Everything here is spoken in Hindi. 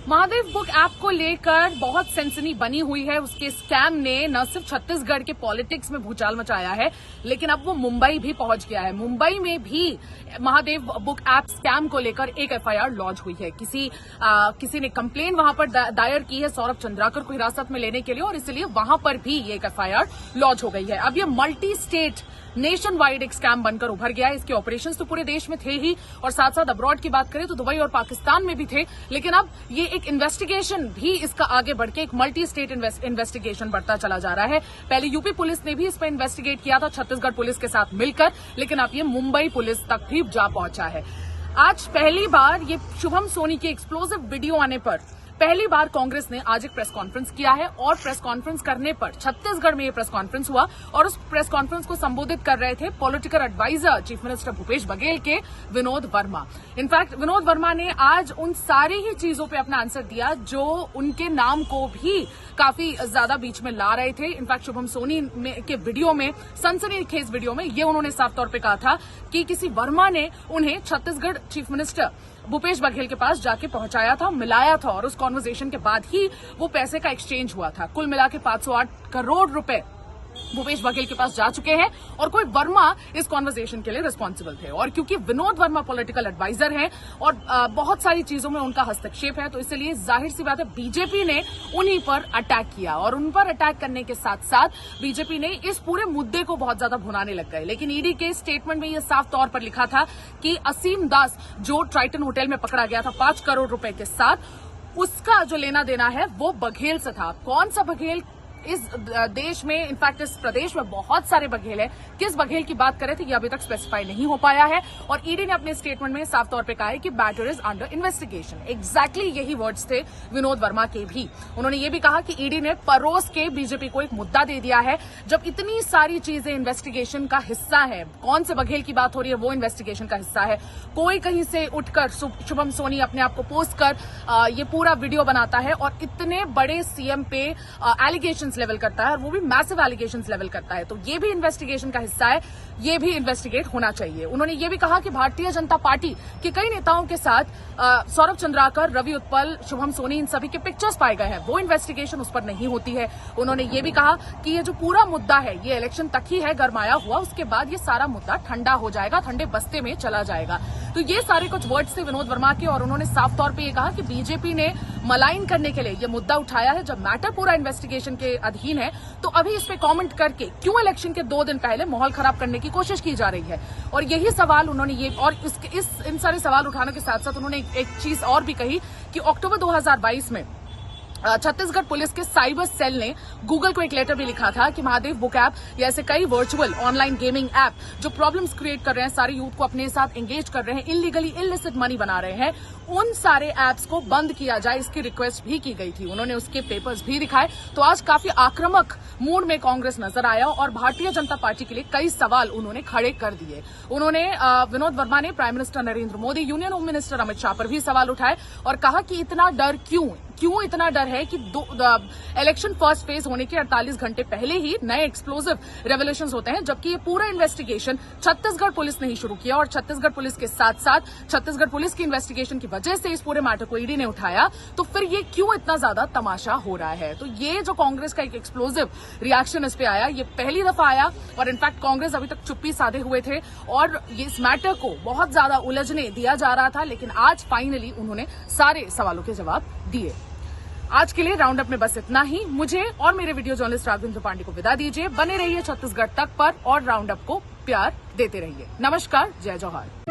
महादेव बुक ऐप को लेकर बहुत सनसनी बनी हुई है। उसके स्कैम ने न सिर्फ छत्तीसगढ़ के पॉलिटिक्स में भूचाल मचाया है, लेकिन अब वो मुंबई भी पहुंच गया है। मुंबई में भी महादेव बुक ऐप स्कैम को लेकर एक एफआईआर लॉन्च हुई है। किसी ने कंप्लेन वहां पर दायर की है सौरभ चंद्राकर को हिरासत में लेने के लिए, और इसलिए वहां पर भी ये एक एफआईआर लॉन्च हो गई है। अब ये मल्टी स्टेट नेशन वाइड एक स्कैम बनकर उभर गया है। इसके ऑपरेशंस तो पूरे देश में थे ही, और साथ साथ अब्रॉड की बात करें तो दुबई और पाकिस्तान में भी थे, लेकिन अब ये एक इन्वेस्टिगेशन भी इसका आगे बढ़ के एक मल्टी स्टेट इन्वेस्टिगेशन बढ़ता चला जा रहा है। पहले यूपी पुलिस ने भी इस पर इन्वेस्टिगेट किया था छत्तीसगढ़ पुलिस के साथ मिलकर, लेकिन अब ये मुंबई पुलिस तक भी जा पहुंचा है। आज पहली बार ये शुभम सोनी की एक्सप्लोजिव वीडियो आने पर पहली बार कांग्रेस ने आज एक प्रेस कॉन्फ्रेंस किया है, और प्रेस कॉन्फ्रेंस करने पर छत्तीसगढ़ में ये प्रेस कॉन्फ्रेंस हुआ, और उस प्रेस कॉन्फ्रेंस को संबोधित कर रहे थे political adviser chief minister Bhupesh Baghel के विनोद वर्मा। इनफैक्ट विनोद वर्मा ने आज उन सारी ही चीजों पे अपना आंसर दिया जो उनके नाम को भी काफी ज्यादा बीच में ला रहे थे। इनफैक्ट शुभम सोनी के वीडियो में, सनसनीखेज वीडियो में, ये उन्होंने साफ तौर पर कहा था कि किसी वर्मा ने उन्हें छत्तीसगढ़ चीफ मिनिस्टर भूपेश बघेल के पास जाके पहुंचाया था, मिलाया था, और उस कॉन्वर्सेशन के बाद ही वो पैसे का एक्सचेंज हुआ था। कुल मिला के 508 करोड़ रुपए भूपेश बघेल के पास जा चुके हैं, और कोई वर्मा इस कॉन्वर्सेशन के लिए रिस्पॉन्सिबल थे। और क्योंकि विनोद वर्मा पॉलिटिकल एडवाइजर हैं और बहुत सारी चीजों में उनका हस्तक्षेप है, तो इसलिए जाहिर सी बात है बीजेपी ने उन्हीं पर अटैक किया, और उन पर अटैक करने के साथ साथ बीजेपी ने इस पूरे मुद्दे को बहुत ज्यादा भुनाने लग गए। लेकिन ईडी के स्टेटमेंट में यह साफ तौर पर लिखा था कि असीम दास, जो ट्राइटन होटल में पकड़ा गया था 5 करोड़ रुपए के साथ, उसका जो लेना देना है वो बघेल से था। कौन सा बघेल? इस देश में, इनफैक्ट इस प्रदेश में बहुत सारे बघेल हैं। किस बघेल की बात करें तो ये अभी तक स्पेसिफाई नहीं हो पाया है, और ईडी ने अपने स्टेटमेंट में साफ तौर पे कहा है कि matter is under investigation. Exactly यही वर्ड्स थे विनोद वर्मा के भी। उन्होंने ये भी कहा कि ईडी ने परोस के बीजेपी को एक मुद्दा दे दिया है। जब इतनी सारी चीजें इन्वेस्टिगेशन का हिस्सा है, कौन से बघेल की बात हो रही है वो इन्वेस्टिगेशन का हिस्सा है। कोई कहीं से उठकर शुभम सोनी अपने आप को पोस्ट कर ये पूरा वीडियो बनाता है और इतने बड़े सीएम पे एलिगेशन लेवल करता है, और वो भी मैसिव एलिगेशंस लेवल करता है, तो ये भी इन्वेस्टिगेशन का हिस्सा है, ये भी इन्वेस्टिगेट होना चाहिए। उन्होंने ये भी कहा कि भारतीय जनता पार्टी के कई नेताओं के साथ सौरभ चंद्राकर, रवि उत्पल, शुभम सोनी, इन सभी के पिक्चर्स पाए गए हैं, वो इन्वेस्टिगेशन उस पर नहीं होती है। उन्होंने ये भी कहा कि ये जो पूरा मुद्दा है ये इलेक्शन तक ही है गरमाया हुआ, उसके बाद ये सारा मुद्दा ठंडा हो जाएगा, ठंडे बस्ते में चला जाएगा। तो ये सारे कुछ वर्ड्स थे विनोद वर्मा के, और उन्होंने साफ तौर पर यह कहा कि बीजेपी ने मलाइन करने के लिए ये मुद्दा उठाया है। जब मैटर पूरा इन्वेस्टिगेशन के अधीन है, तो अभी इस पे कमेंट करके क्यों इलेक्शन के 2 दिन पहले माहौल खराब करने की कोशिश की जा रही है। और यही सवाल उन्होंने इन सारे सवाल उठाने के साथ साथ उन्होंने एक चीज और भी कही कि अक्टूबर 2022 में छत्तीसगढ़ पुलिस के साइबर सेल ने गूगल को एक लेटर भी लिखा था कि महादेव बुक ऐप या ऐसे कई वर्चुअल ऑनलाइन गेमिंग ऐप जो प्रॉब्लम्स क्रिएट कर रहे हैं, सारे यूथ को अपने साथ एंगेज कर रहे हैं, इलीगली इलिसिट मनी बना रहे हैं, उन सारे ऐप्स को बंद किया जाए, इसकी रिक्वेस्ट भी की गई थी। उन्होंने उसके पेपर्स भी दिखाए। तो आज काफी आक्रामक मूड में कांग्रेस नजर आया, और भारतीय जनता पार्टी के लिए कई सवाल उन्होंने खड़े कर दिए। उन्होंने विनोद वर्मा ने prime minister Narendra Modi, union home minister Amit Shah पर भी सवाल उठाए, और कहा कि इतना डर क्यों इतना डर है कि इलेक्शन फर्स्ट फेज होने के 48 घंटे पहले ही नए एक्सप्लोजिव रेवल्यूशंस होते हैं, जबकि ये पूरा इन्वेस्टिगेशन छत्तीसगढ़ पुलिस ने ही शुरू किया, और छत्तीसगढ़ पुलिस के साथ साथ छत्तीसगढ़ पुलिस की इन्वेस्टिगेशन की वजह से इस पूरे मैटर को ईडी ने उठाया। तो फिर ये क्यों इतना ज्यादा तमाशा हो रहा है? तो ये जो कांग्रेस का एक एक्सप्लोजिव रिएक्शन इस पे आया, ये पहली दफा आया, और इनफैक्ट कांग्रेस अभी तक चुप्पी साधे हुए थे, और ये इस मैटर को बहुत ज्यादा उलझने दिया जा रहा था, लेकिन आज फाइनली उन्होंने सारे सवालों के जवाब दिए। आज के लिए राउंड अप में बस इतना ही। मुझे और मेरे वीडियो जर्नलिस्ट राघवेंद्र पांडे को विदा दीजिए। बने रहिए छत्तीसगढ़ तक पर, और राउंड अप को प्यार देते रहिए। नमस्कार, जय जौहर।